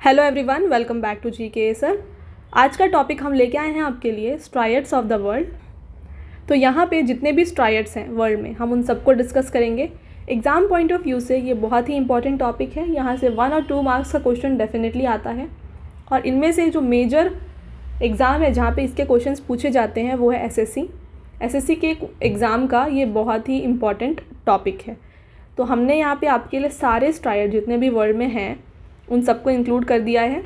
Hello everyone, welcome back to GK sir. आज का topic हम लेके आए हैं आपके लिए स्ट्रायड्स ऑफ द वर्ल्ड। तो यहाँ पे जितने भी स्ट्रायड्स हैं वर्ल्ड में, हम उन सबको डिस्कस करेंगे। एग्ज़ाम पॉइंट ऑफ व्यू से ये बहुत ही इंपॉर्टेंट टॉपिक है। यहाँ से 1 और 2 मार्क्स का क्वेश्चन डेफिनेटली आता है और इनमें से जो मेजर एग्ज़ाम है जहाँ पे इसके क्वेश्चंस पूछे जाते हैं वो है एसएससी के एग्ज़ाम का ये बहुत ही इम्पॉर्टेंट टॉपिक है। तो हमने यहाँ पे आपके लिए सारे स्ट्रायड जितने भी वर्ल्ड में हैं उन सबको इंक्लूड कर दिया है।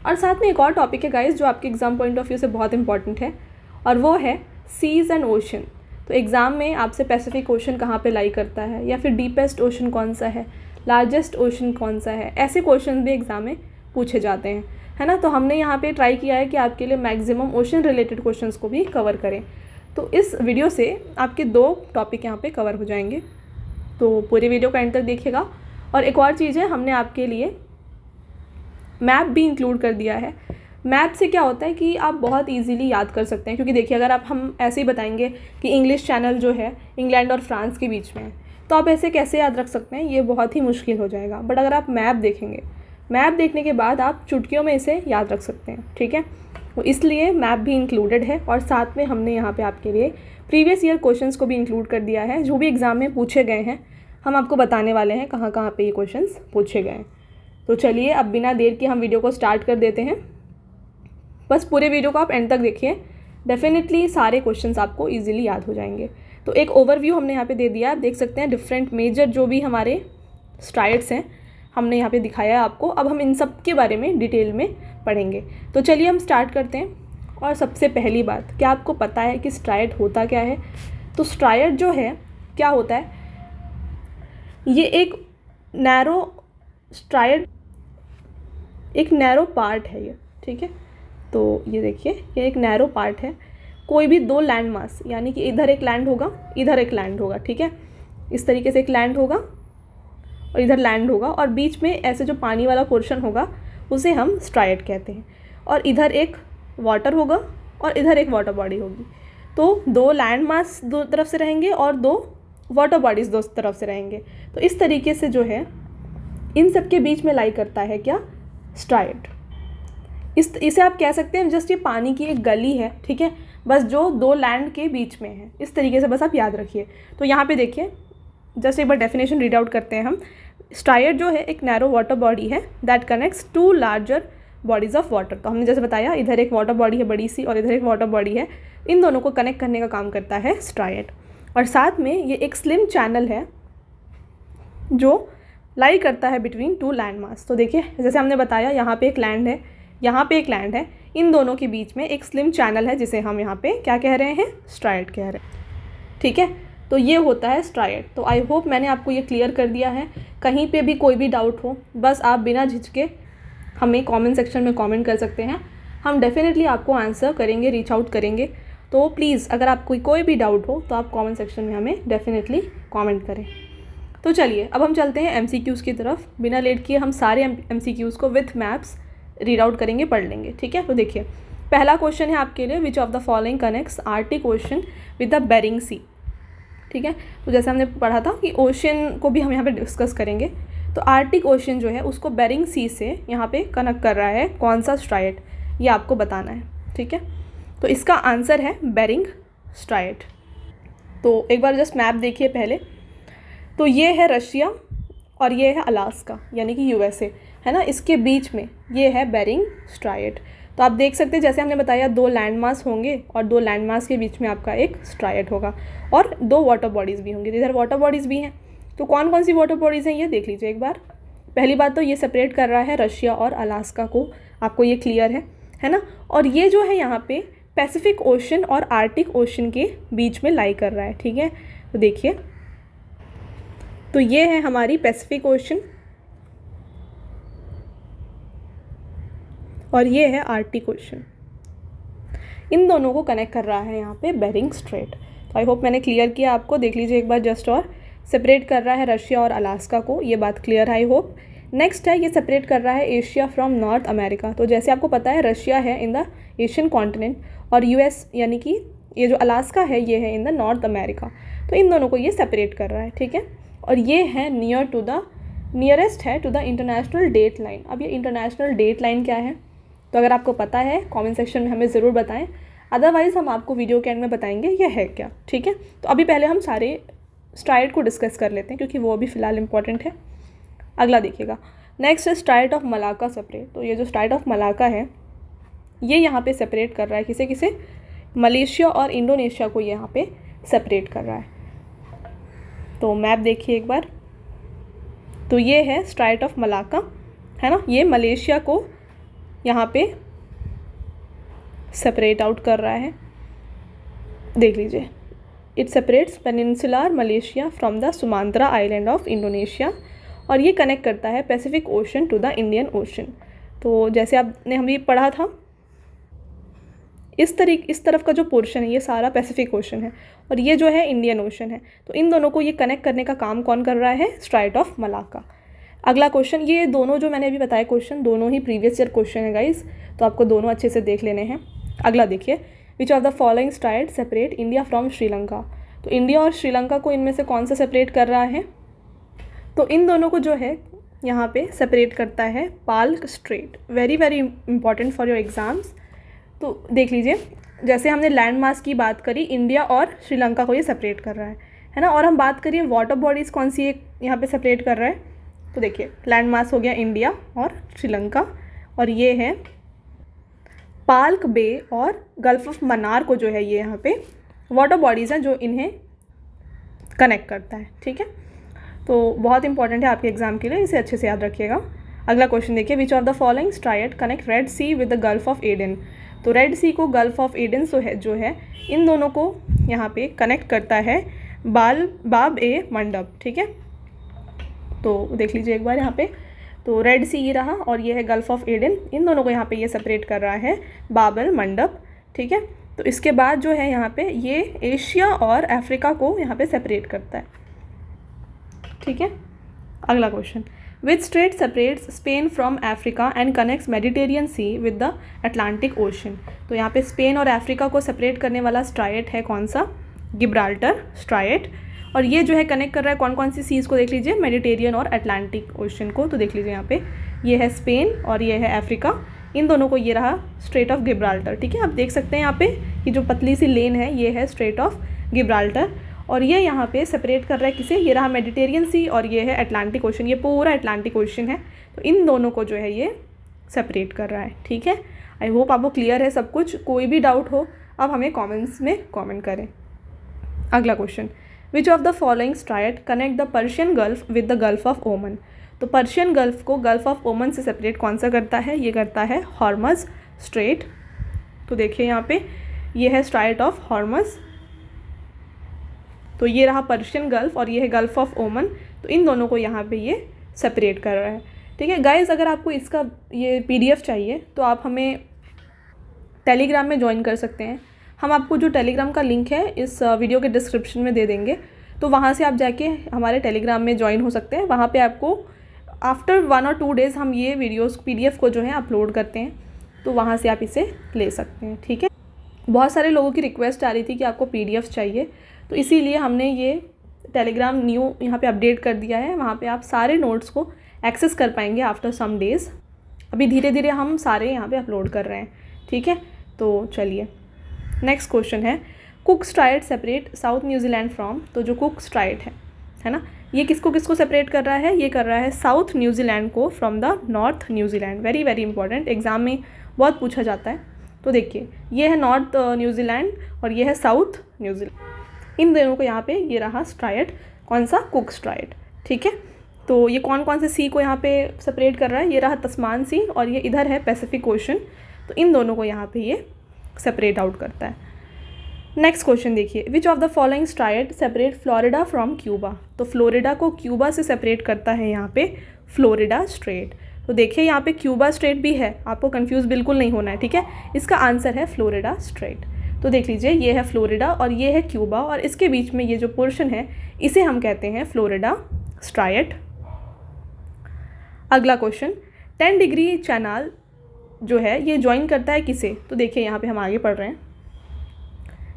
और साथ में एक और टॉपिक है गाइस जो आपके एग्ज़ाम पॉइंट ऑफ व्यू से बहुत इंपॉर्टेंट है और वो है सीज़ एंड ओशन। तो एग्ज़ाम में आपसे पैसिफिक ओशन कहाँ पे लाई करता है या फिर डीपेस्ट ओशन कौन सा है, लार्जेस्ट ओशन कौन सा है, ऐसे क्वेश्चन भी एग्ज़ाम में पूछे जाते हैं, है ना। तो हमने यहाँ पे ट्राई किया है कि आपके लिए मैक्सिमम ओशन रिलेटेड क्वेश्चंस को भी कवर करें। तो इस वीडियो से आपके 2 टॉपिक यहाँ पे कवर हो जाएंगे, तो पूरी वीडियो का एंड तक देखिएगा। और एक और चीज़ है, हमने आपके लिए मैप भी इंक्लूड कर दिया है। मैप से क्या होता है कि आप बहुत इजीली याद कर सकते हैं, क्योंकि देखिए अगर हम ऐसे ही बताएंगे कि इंग्लिश चैनल जो है इंग्लैंड और फ्रांस के बीच में है, तो आप ऐसे कैसे याद रख सकते हैं, ये बहुत ही मुश्किल हो जाएगा। बट अगर आप मैप देखेंगे, मैप देखने के बाद आप चुटकियों में इसे याद रख सकते हैं, ठीक है। तो इसलिए मैप भी इंक्लूडेड है और साथ में हमने यहाँ पे आपके लिए प्रीवियस ईयर क्वेश्चंस को भी इंक्लूड कर दिया है। जो भी एग्ज़ाम में पूछे गए हैं हम आपको बताने वाले हैं कहाँ कहाँ पे ये क्वेश्चंस पूछे गए हैं। तो चलिए अब बिना देर के हम वीडियो को स्टार्ट कर देते हैं। बस पूरे वीडियो को आप एंड तक देखिए, डेफिनेटली सारे क्वेश्चंस आपको इजीली याद हो जाएंगे। तो एक ओवरव्यू हमने यहाँ पे दे दिया, आप देख सकते हैं डिफरेंट मेजर जो भी हमारे स्ट्रायड्स हैं हमने यहाँ पे दिखाया है आपको। अब हम इन सब के बारे में डिटेल में पढ़ेंगे। तो चलिए हम स्टार्ट करते हैं। और सबसे पहली बात, क्या आपको पता है कि स्ट्रायड होता क्या है? तो स्ट्रायड जो है क्या होता है, ये एक नैरो स्ट्रायड एक नैरो पार्ट है ये, ठीक है। तो ये देखिए ये एक नैरो पार्ट है। कोई भी 2 लैंड मास, यानी कि इधर एक लैंड होगा इधर एक लैंड होगा, ठीक है। इस तरीके से एक लैंड होगा और इधर लैंड होगा और बीच में ऐसे जो पानी वाला पोर्शन होगा उसे हम स्ट्रायड कहते हैं। और इधर एक वाटर होगा और इधर एक वाटर बॉडी होगी। तो 2 लैंड मास 2 तरफ से रहेंगे और 2 वाटर बॉडीज़ 2 तरफ से रहेंगे। तो इस तरीके से जो है इन सब के बीच में लाई करता है क्या, स्ट्रायड। इसे आप कह सकते हैं जस्ट ये पानी की एक गली है, ठीक है, बस जो 2 लैंड के बीच में है। इस तरीके से बस आप याद रखिए। तो यहाँ पे देखिए जस्ट एक बार डेफिनेशन रीड आउट करते हैं हम। स्ट्रायड जो है एक नैरो वाटर बॉडी है that connects 2 larger bodies of water. तो हमने जैसे बताया इधर एक वाटर बॉडी है बड़ी सी और इधर एक वाटर बॉडी है, इन दोनों को कनेक्ट करने का काम करता है स्ट्रायड। और साथ में ये एक स्लिम चैनल है जो लाई करता है बिटवीन 2 लैंड मास। तो देखिए जैसे हमने बताया यहाँ पे एक लैंड है, यहाँ पे एक लैंड है, इन दोनों के बीच में एक स्लिम चैनल है जिसे हम यहाँ पे क्या कह रहे हैं, स्ट्रायड कह रहे हैं, ठीक है। तो ये होता है स्ट्रायड। तो आई होप मैंने आपको ये क्लियर कर दिया है। कहीं पे भी कोई भी डाउट हो बस आप बिना झिझके हमें कॉमेंट सेक्शन में कॉमेंट कर सकते हैं, हम डेफिनेटली आपको आंसर करेंगे, रीच आउट करेंगे। तो प्लीज़ अगर आपको कोई भी डाउट हो तो आप कॉमेंट सेक्शन में हमें डेफिनेटली कॉमेंट करें। तो चलिए अब हम चलते हैं एमसीक्यूज़ की तरफ। बिना लेट किए हम सारे एमसीक्यूज़ को विथ मैप्स रीड आउट करेंगे, पढ़ लेंगे, ठीक है। तो देखिए पहला क्वेश्चन है आपके लिए, which of the following connects Arctic Ocean with the Bering Sea, ठीक है। तो जैसे हमने पढ़ा था कि ओशन को भी हम यहाँ पे डिस्कस करेंगे। तो आर्टिक ओशन जो है उसको बेरिंग सी से यहाँ पे कनेक्ट कर रहा है कौन सा स्ट्रायड, ये आपको बताना है, ठीक है। तो इसका आंसर है बेरिंग स्ट्रायड। तो एक बार जस्ट मैप देखिए पहले। तो ये है रशिया और ये है अलास्का यानी कि यूएसए, है ना। इसके बीच में ये है बेरिंग स्ट्रायड। तो आप देख सकते हैं जैसे हमने बताया 2 लैंड मास होंगे और 2 लैंड मास के बीच में आपका एक स्ट्रायड होगा और 2 वाटर बॉडीज़ भी होंगी। इधर वाटर बॉडीज़ भी हैं। तो कौन कौन सी वाटर बॉडीज़ हैं ये देख लीजिए एक बार। पहली बात तो ये सेपरेट कर रहा है रशिया और अलास्का को, आपको ये क्लियर है ना। और ये जो है यहाँ पे पैसिफिक ओशन और आर्टिक ओशन के बीच में लाई कर रहा है, ठीक है। तो देखिए तो ये है हमारी पैसिफिक ओशन और ये है आर्टिक ओशन, इन दोनों को कनेक्ट कर रहा है यहाँ पे बेरिंग स्ट्रेट। तो आई होप मैंने क्लियर किया आपको, देख लीजिए एक बार जस्ट। और सेपरेट कर रहा है रशिया और अलास्का को, ये बात क्लियर है आई होप। नेक्स्ट है ये सेपरेट कर रहा है एशिया फ्रॉम नॉर्थ अमेरिका। तो जैसे आपको पता है रशिया है इन द एशियन कॉन्टिनेंट और यूएस यानी कि ये जो अलास्का है ये है इन द नॉर्थ अमेरिका। तो इन दोनों को ये सेपरेट कर रहा है, ठीक है। और ये है नियर टू द नियरेस्ट है to the international date line. अब ये इंटरनेशनल डेट लाइन क्या है, तो अगर आपको पता है कमेंट सेक्शन में हमें ज़रूर बताएं, अदरवाइज़ हम आपको वीडियो के एंड में बताएंगे ये है क्या। ठीक है, तो अभी पहले हम सारे स्ट्राइट को डिस्कस कर लेते हैं क्योंकि वो अभी फ़िलहाल इंपॉर्टेंट है। अगला देखिएगा, नेक्स्ट है स्ट्राइट ऑफ मलाका सेपरेट। तो ये जो स्ट्राइट ऑफ मलाका है ये यहाँ पे सेपरेट कर रहा है किसे किसे, मलेशिया और इंडोनेशिया को यहाँ पे सेपरेट कर रहा है। तो मैप देखिए एक बार, तो ये है स्ट्राइट ऑफ मलाका, है ना, ये मलेशिया को यहाँ पे सेपरेट आउट कर रहा है। देख लीजिए, it separates peninsular Malaysia from the Sumatra island of Indonesia, और ये कनेक्ट करता है Pacific Ocean to the Indian Ocean. तो जैसे आपने हम ये पढ़ा था, इस तरफ का जो पोर्शन है ये सारा पैसिफिक ओशन है और ये जो है इंडियन ओशन है। तो इन दोनों को ये कनेक्ट करने का काम कौन कर रहा है, स्ट्राइट ऑफ मलाका। अगला क्वेश्चन, ये दोनों जो मैंने अभी बताया क्वेश्चन दोनों ही प्रीवियस ईयर क्वेश्चन है गाइज, तो आपको दोनों अच्छे से देख लेने हैं। अगला देखिए, which of the following straight separate India from Sri Lanka. तो इंडिया और श्रीलंका को इनमें से कौन सा सेपरेट कर रहा है, तो इन दोनों को जो है यहाँ पे सेपरेट करता है Palk straight. Very very important for your exams. तो देख लीजिए, जैसे हमने लैंड मास की बात करी, इंडिया और श्रीलंका को ये सेपरेट कर रहा है ना, और हम बात करिए वाटर बॉडीज़ कौन सी एक यहाँ पे सेपरेट कर रहा है, तो देखिए लैंड मास हो गया इंडिया और श्रीलंका, और ये है पाल्क बे और गल्फ ऑफ मन्नार को जो है ये यहाँ पे वाटर बॉडीज़ हैं जो इन्हें कनेक्ट करता है। ठीक है, तो बहुत इंपॉर्टेंट है आपके एग्जाम के लिए, इसे अच्छे से याद रखिएगा। अगला क्वेश्चन देखिए, which of the following strait connect Red Sea with the Gulf of Aden. तो रेड सी को गल्फ ऑफ एडन जो है इन दोनों को यहाँ पे कनेक्ट करता है बाब ए मंडप। ठीक है, तो देख लीजिए एक बार यहाँ पे, तो रेड सी ये रहा और ये है गल्फ ऑफ एडन, इन दोनों को यहाँ पे ये सेपरेट कर रहा है बाबल मंडप। ठीक है, तो इसके बाद जो है यहाँ पे ये एशिया और अफ्रीका को यहाँ पे सेपरेट करता है। ठीक है, अगला question, which strait separates Spain from Africa and connects Mediterranean Sea with the Atlantic Ocean. तो यहाँ पे स्पेन और अफ्रीका को सेपरेट करने वाला स्ट्राइट है कौन सा, गिब्राल्टर स्ट्राइट, और ये जो है कनेक्ट कर रहा है कौन कौन सी सीज़ को, देख लीजिए मेडिटेरियन और अटलांटिक ओशन को। तो देख लीजिए यहाँ पे ये है स्पेन और ये है अफ्रीका, इन दोनों को ये रहा स्ट्रेट ऑफ गिब्राल्टर। ठीक है, आप देख सकते हैं यहाँ पे ये जो पतली सी लेन है ये है स्ट्रेट ऑफ गिब्राल्टर, और ये यहाँ पे सेपरेट कर रहा है किसे, ये रहा मेडिटेरियन सी और ये है अटलांटिक ओशन, ये पूरा अटलांटिक ओशन है, तो इन दोनों को जो है ये सेपरेट कर रहा है। ठीक है, आई होप आपको क्लियर है सब कुछ, कोई भी डाउट हो आप हमें कमेंट्स में कमेंट करें। अगला question, which of the following strait connect the Persian gulf with the Gulf of ओमन। तो पर्शियन गल्फ को गल्फ ऑफ ओमन से सेपरेट कौन सा करता है, ये करता है हॉर्मज स्ट्रेट। तो देखिए यहाँ पे ये है स्ट्राइट ऑफ हॉर्मज, तो ये रहा पर्शियन गल्फ और ये है गल्फ ऑफ ओमन, तो इन दोनों को यहाँ पे ये सेपरेट कर रहा है। ठीक है गाइज़, अगर आपको इसका ये PDF चाहिए तो आप हमें टेलीग्राम में ज्वाइन कर सकते हैं। हम आपको जो टेलीग्राम का लिंक है इस वीडियो के डिस्क्रिप्शन में दे देंगे, तो वहाँ से आप जाके हमारे टेलीग्राम में ज्वाइन हो सकते हैं। वहाँ पे आपको आफ्टर 1 और 2 डेज़ हम ये वीडियोस PDF को जो है अपलोड करते हैं, तो वहाँ से आप इसे ले सकते हैं। ठीक है, बहुत सारे लोगों की रिक्वेस्ट आ रही थी कि आपको PDF चाहिए, तो इसीलिए हमने ये टेलीग्राम न्यू यहाँ पे अपडेट कर दिया है। वहाँ पे आप सारे नोट्स को एक्सेस कर पाएंगे आफ्टर सम डेज़। अभी धीरे धीरे हम सारे यहाँ पे अपलोड कर रहे हैं। ठीक है, तो चलिए नेक्स्ट क्वेश्चन है, cook straight separate south New Zealand from. तो जो कुक स्ट्राइट है ना, ये किसको किसको सेपरेट कर रहा है, ये कर रहा है साउथ न्यूजीलैंड को from the north New Zealand. Very very important, exam में बहुत पूछा जाता है। तो देखिए ये है नॉर्थ न्यूजीलैंड और ये है साउथ न्यूजीलैंड, इन दोनों को यहाँ पे ये रहा स्ट्राइट कौन सा, कुक स्ट्राइट। ठीक है, तो ये कौन कौन से सी को यहाँ पे सेपरेट कर रहा है, ये रहा तस्मान सी और ये इधर है पैसिफिक ओशन, तो इन दोनों को यहाँ पे ये सेपरेट आउट करता है। नेक्स्ट क्वेश्चन देखिए, which of the following straight separate Florida from Cuba. तो फ्लोरिडा को क्यूबा से सेपरेट करता है यहाँ पे फ्लोरिडा स्ट्रेट। तो देखिए यहाँ पे क्यूबा स्ट्रेट भी है, आपको कंफ्यूज बिल्कुल नहीं होना है। ठीक है, इसका आंसर है फ्लोरिडा स्ट्रेट। तो देख लीजिए ये है फ्लोरिडा और ये है क्यूबा, और इसके बीच में ये जो पोर्शन है इसे हम कहते हैं फ्लोरिडा स्ट्राइट। अगला क्वेश्चन, 10 डिग्री चैनल जो है ये ज्वाइन करता है किसे। तो देखिए यहाँ पे हम आगे पढ़ रहे हैं,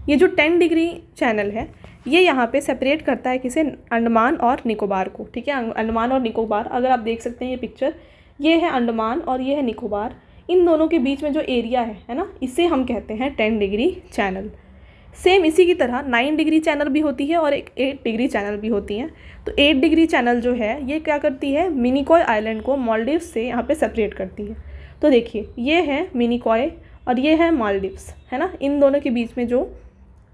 ये जो 10 डिग्री चैनल है ये यहाँ पे सेपरेट करता है किसे, अंडमान और निकोबार को, ठीक है। अंडमान और निकोबार, अगर आप देख सकते हैं ये पिक्चर, ये है अंडमान और ये है निकोबार, इन दोनों के बीच में जो एरिया है ना, इसे हम कहते हैं 10 डिग्री चैनल। सेम इसी की तरह 9 डिग्री चैनल भी होती है और एक 8 डिग्री चैनल भी होती हैं। तो 8 डिग्री चैनल जो है ये क्या करती है, मिनिकॉय आइलैंड को मालदीव्स से यहाँ पे सेपरेट करती है। तो देखिए ये है मिनिकॉय और ये है मालदीव्स, है ना। इन दोनों के बीच में जो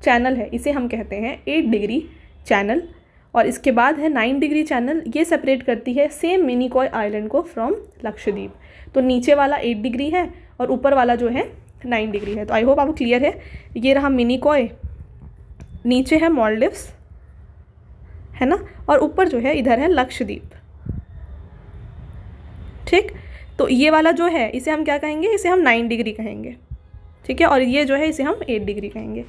चैनल है इसे हम कहते हैं 8 डिग्री चैनल। और इसके बाद है 9 डिग्री चैनल, ये सेपरेट करती है सेम मिनिकॉय आइलैंड को फ्रॉम लक्षद्वीप। तो नीचे वाला 8 डिग्री है और ऊपर वाला जो है 9 डिग्री है। तो आई होप आपको क्लियर है। ये रहा मिनिकॉय, नीचे है मालदीव्स, है ना, और ऊपर जो है इधर है लक्षद्वीप, ठीक। तो ये वाला जो है इसे हम क्या कहेंगे, इसे हम 9 डिग्री कहेंगे, ठीक है। और ये जो है इसे हम 8 डिग्री कहेंगे।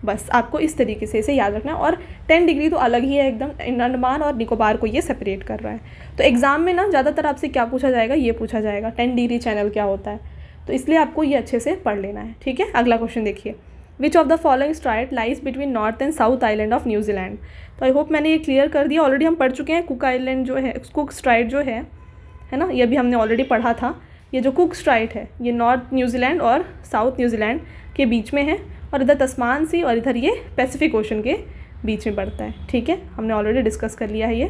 बस आपको इस तरीके से इसे याद रखना है। और 10 डिग्री तो अलग ही है एकदम, अंडमान और निकोबार को ये सेपरेट कर रहा है। तो एग्ज़ाम में ना ज़्यादातर आपसे क्या पूछा जाएगा, ये पूछा जाएगा 10 डिग्री चैनल क्या होता है, तो इसलिए आपको ये अच्छे से पढ़ लेना है, ठीक है। अगला क्वेश्चन देखिए, which of the following straight lies between north and south island of New Zealand. तो आई होप मैंने ये क्लियर कर दिया, ऑलरेडी हम पढ़ चुके हैं। कुक आइलैंड जो है, कुक स्ट्राइट जो है ना, ये भी हमने ऑलरेडी पढ़ा था। ये जो कुक स्ट्राइट है ये नॉर्थ न्यूजीलैंड और साउथ न्यूजीलैंड के बीच में है, और इधर तस्मान सी और इधर ये पैसिफिक ओशन के बीच में पड़ता है, ठीक है। हमने ऑलरेडी डिस्कस कर लिया है ये।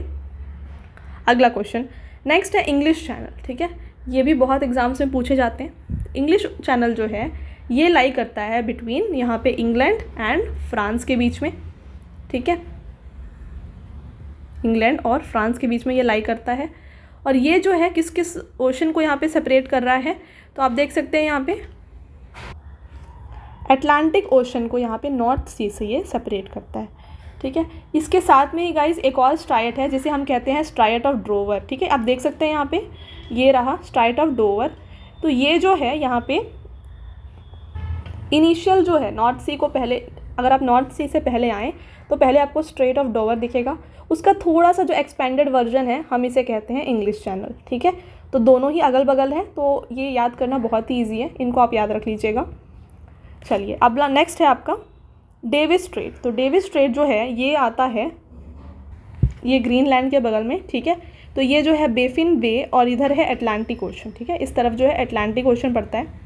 अगला क्वेश्चन नेक्स्ट है इंग्लिश चैनल, ठीक है। ये भी बहुत एग्जाम्स में पूछे जाते हैं। इंग्लिश चैनल जो है ये लाई करता है बिटवीन यहाँ पे इंग्लैंड एंड फ्रांस के बीच में, ठीक है। इंग्लैंड और फ्रांस के बीच में ये लाई करता है। और ये जो है किस किस ओशन को यहाँ पे सेपरेट कर रहा है, तो आप देख सकते हैं यहाँ पे अटलांटिक ओशन को यहाँ पे नॉर्थ सी से ये सेपरेट करता है, ठीक है। इसके साथ में ही गाइस एक और स्ट्राइट है जिसे हम कहते हैं स्ट्राइट ऑफ डोवर, ठीक है। आप देख सकते हैं यहाँ पे ये रहा स्ट्राइट ऑफ डोवर। तो ये जो है यहाँ पे इनिशियल जो है नॉर्थ सी को पहले, अगर आप नॉर्थ सी से पहले आएँ तो पहले आपको स्ट्रेट ऑफ डोवर दिखेगा, उसका थोड़ा सा जो एक्सपेंडेड वर्जन है हम इसे कहते हैं इंग्लिश चैनल, ठीक है। तो दोनों ही अगल बगल हैं, तो ये याद करना बहुत ही ईजी है, इनको आप याद रख लीजिएगा। चलिए अब नेक्स्ट है आपका डेविस स्ट्रेट। तो डेविस स्ट्रेट जो है ये आता है ये ग्रीनलैंड के बगल में, ठीक है। तो ये जो है बेफिन बे और इधर है अटलांटिक ओशन, ठीक है। इस तरफ जो है अटलांटिक ओशन पड़ता है,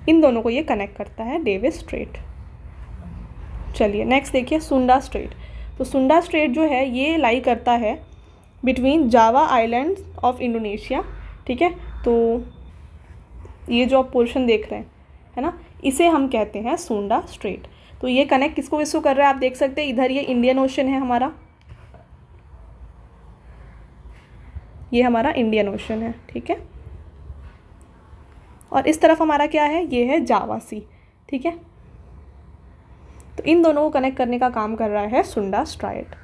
इन दोनों को ये कनेक्ट करता है डेविस स्ट्रेट। चलिए नेक्स्ट देखिए सुंडा स्ट्रेट। तो सुंडा स्ट्रेट जो है ये लाई करता है between Java island of Indonesia, ठीक है। तो ये जो आप पोर्शन देख रहे हैं है ना, इसे हम कहते हैं सुंडा स्ट्रेट। तो ये कनेक्ट किसको किसको कर रहा है आप देख सकते हैं, इधर ये इंडियन ओशन है हमारा, ये हमारा इंडियन ओशन है, ठीक है। और इस तरफ हमारा क्या है, ये है जावा सी, ठीक है। तो इन दोनों को कनेक्ट करने का काम कर रहा है सुंडा स्ट्रेट।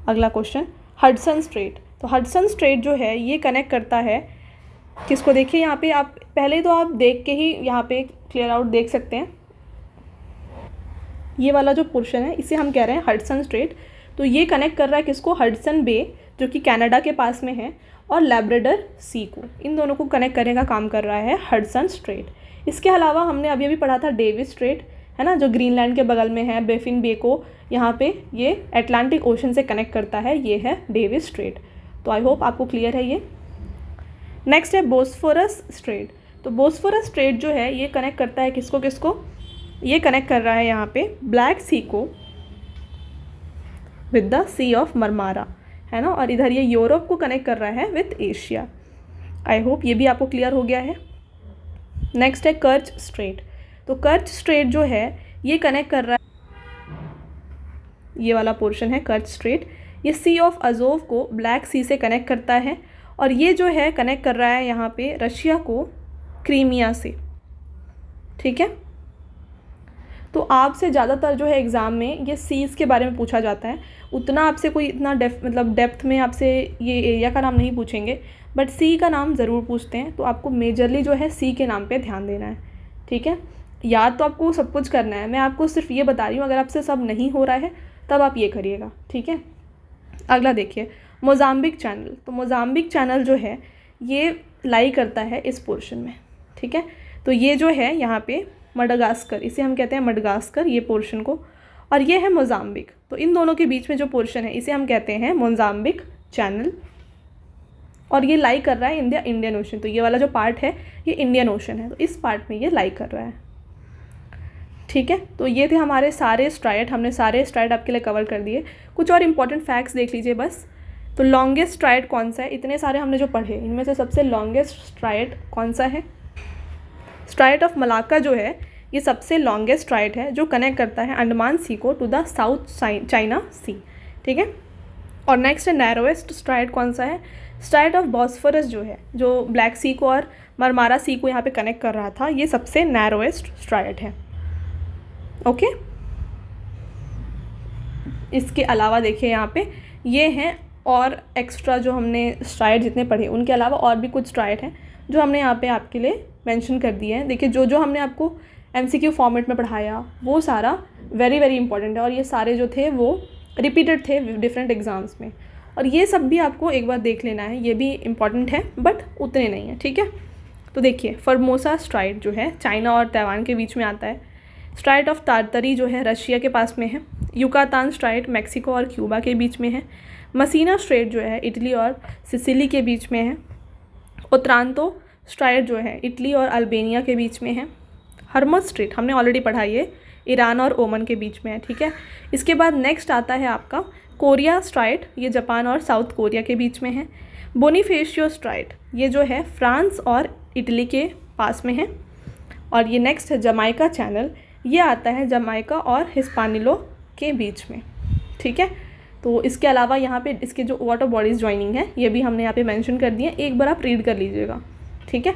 अगला क्वेश्चन हडसन स्ट्रेट। तो हडसन स्ट्रेट जो है ये कनेक्ट करता है किसको, देखिए यहाँ पे आप पहले तो आप देख के ही यहाँ पे क्लियर आउट देख सकते हैं। ये वाला जो पोर्शन है इसे हम कह रहे हैं हडसन स्ट्रेट। तो ये कनेक्ट कर रहा है किसको, हडसन बे जो कि कनाडा के पास में है और लैब्राडोर सी को, इन दोनों को कनेक्ट करने का काम कर रहा है हडसन स्ट्रेट। इसके अलावा हमने अभी अभी पढ़ा था डेविस स्ट्रेट, है ना, जो ग्रीनलैंड के बगल में है, बेफिन बे को यहाँ पे ये अटलांटिक ओशन से कनेक्ट करता है, ये है डेविस स्ट्रेट। तो आई होप आपको क्लियर है ये। नेक्स्ट है बोस्फोरस स्ट्रेट। तो बोस्फोरस स्ट्रेट जो है ये कनेक्ट करता है किसको किसको, ये कनेक्ट कर रहा है यहाँ पे ब्लैक सी को with the Sea of Marmara, है ना, और इधर ये यूरोप को कनेक्ट कर रहा है विद एशिया। आई होप ये भी आपको क्लियर हो गया है। नेक्स्ट है कर्च स्ट्रेट। तो कर्च स्ट्रेट जो है ये कनेक्ट कर रहा है, ये वाला पोर्शन है कर्च स्ट्रेट, ये सी ऑफ अजोव को ब्लैक सी से कनेक्ट करता है, और ये जो है कनेक्ट कर रहा है यहाँ पे रशिया को क्रीमिया से, ठीक है। तो आपसे ज़्यादातर जो है एग्ज़ाम में ये सीज़ के बारे में पूछा जाता है, उतना आपसे कोई इतना डेप्थ में आपसे ये एरिया का नाम नहीं पूछेंगे, बट सी का नाम ज़रूर पूछते हैं। तो आपको मेजरली जो है सी के नाम पे ध्यान देना है, ठीक है। याद तो आपको सब कुछ करना है, मैं आपको सिर्फ ये बता रही हूँ, अगर आपसे सब नहीं हो रहा है तब आप ये करिएगा, ठीक है। अगला देखिए मोज़ाम्बिक चैनल। तो मोज़ाम्बिक चैनल जो है ये लाई करता है इस पोर्शन में, ठीक है। तो ये जो है यहाँ पे मडागास्कर, इसे हम कहते हैं मडागास्कर ये पोर्शन को, और ये है मोज़ाम्बिक। तो इन दोनों के बीच में जो पोर्शन है इसे हम कहते हैं मोज़ाम्बिक चैनल, और ये लाई कर रहा है इन द इंडियन ओशन। तो ये वाला जो पार्ट है ये इंडियन ओशन है, तो इस पार्ट में ये लाई कर रहा है। ठीक है, तो ये थे हमारे सारे स्ट्राइट, हमने सारे स्ट्राइट आपके लिए कवर कर दिए। कुछ और इंपॉर्टेंट फैक्ट्स देख लीजिए बस। तो लॉन्गेस्ट स्ट्राइट कौन सा है, इतने सारे हमने जो पढ़े इनमें से सबसे लॉन्गेस्ट स्ट्राइट कौन सा है? स्ट्राइट ऑफ मलाक्का जो है ये सबसे लॉन्गेस्ट स्ट्राइट है जो कनेक्ट करता है अंडमान सी को टू द साउथ चाइना सी। ठीक है, और नेक्स्ट है नैरोएस्ट स्ट्राइट कौन सा है? स्ट्राइट ऑफ बॉस्फोरस जो है, जो ब्लैक सी को और मरमारा सी को यहाँ पे कनेक्ट कर रहा था, ये सबसे नैरोएस्ट स्ट्राइट है। ओके, इसके अलावा देखिए यहाँ पे ये हैं और एक्स्ट्रा जो हमने स्ट्राइट जितने पढ़े उनके अलावा और भी कुछ स्ट्राइट हैं जो हमने यहाँ पे आपके लिए मेंशन कर दिए हैं। देखिए जो जो हमने आपको एमसीक्यू फॉर्मेट में पढ़ाया वो सारा वेरी वेरी इंपॉर्टेंट है, और ये सारे जो थे वो रिपीटेड थे डिफरेंट एग्ज़ाम्स में, और ये सब भी आपको एक बार देख लेना है, ये भी इम्पॉर्टेंट है बट उतने नहीं है। ठीक है, तो देखिए फॉर्मोसा स्ट्राइट जो है चाइना और ताइवान के बीच में आता है। स्ट्राइट ऑफ तारतरी जो है रशिया के पास में है। युकातान स्ट्राइट मैक्सिको और क्यूबा के बीच में है। मसीना स्ट्रेट जो है इटली और सिसिली के बीच में है। ओत्रांतो स्ट्राइट जो है इटली और अल्बेनिया के बीच में है। हरमस स्ट्रेट हमने ऑलरेडी पढ़ा, ये ईरान और ओमन के बीच में है। ठीक है, इसके बाद नेक्स्ट आता है आपका कोरिया स्ट्राइट, ये जापान और साउथ कोरिया के बीच में है। बोनीफेशियो स्ट्राइट ये जो है फ्रांस और इटली के पास में है। और ये नेक्स्ट है जमाइका चैनल, ये आता है जमाइका और हिस्पानिलो के बीच में। ठीक है, तो इसके अलावा यहाँ पे इसके जो वाटर बॉडीज़ ज्वाइनिंग है ये भी हमने यहाँ पे मेंशन कर दिए, एक बार आप रीड कर लीजिएगा। ठीक है,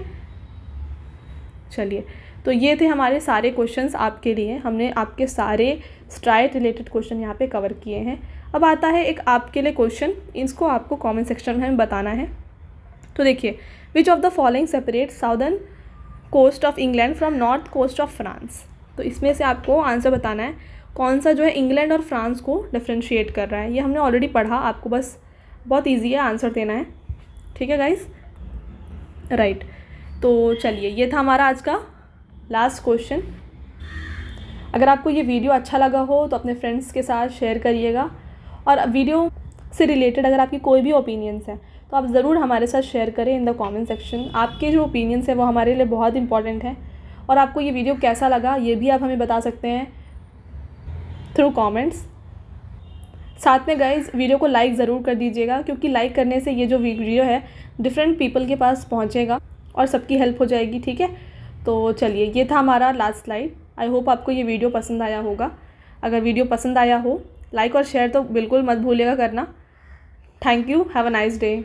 चलिए, तो ये थे हमारे सारे क्वेश्चंस आपके लिए, हमने आपके सारे स्ट्राइट रिलेटेड क्वेश्चन यहाँ पे कवर किए हैं। अब आता है एक आपके लिए क्वेश्चन, इसको आपको कमेंट सेक्शन में बताना है। तो देखिए, which of the following separate southern coast of England from north coast of France. तो इसमें से आपको आंसर बताना है कौन सा जो है इंग्लैंड और फ्रांस को डिफ्रेंशिएट कर रहा है। ये हमने ऑलरेडी पढ़ा, आपको बस बहुत ईजी है आंसर देना है। ठीक है गाइस, राइट। तो चलिए, ये था हमारा आज का लास्ट क्वेश्चन। अगर आपको ये वीडियो अच्छा लगा हो तो अपने फ्रेंड्स के साथ शेयर करिएगा, और वीडियो से रिलेटेड अगर आपकी कोई भी ओपिनियंस हैं तो आप ज़रूर हमारे साथ शेयर करें इन द कमेंट सेक्शन। आपके जो ओपिनियंस है वो हमारे लिए बहुत इंपॉर्टेंट है, और आपको ये वीडियो कैसा लगा ये भी आप हमें बता सकते हैं थ्रू कमेंट्स। साथ में गाइज वीडियो को लाइक ज़रूर कर दीजिएगा, क्योंकि लाइक करने से ये जो वीडियो है डिफरेंट पीपल के पास पहुँचेगा और सबकी हेल्प हो जाएगी। ठीक है, तो चलिए, ये था हमारा लास्ट स्लाइड। आई होप आपको ये वीडियो पसंद आया होगा। अगर वीडियो पसंद आया हो लाइक और शेयर तो बिल्कुल मत भूलिएगा करना। Thank you, have a nice day.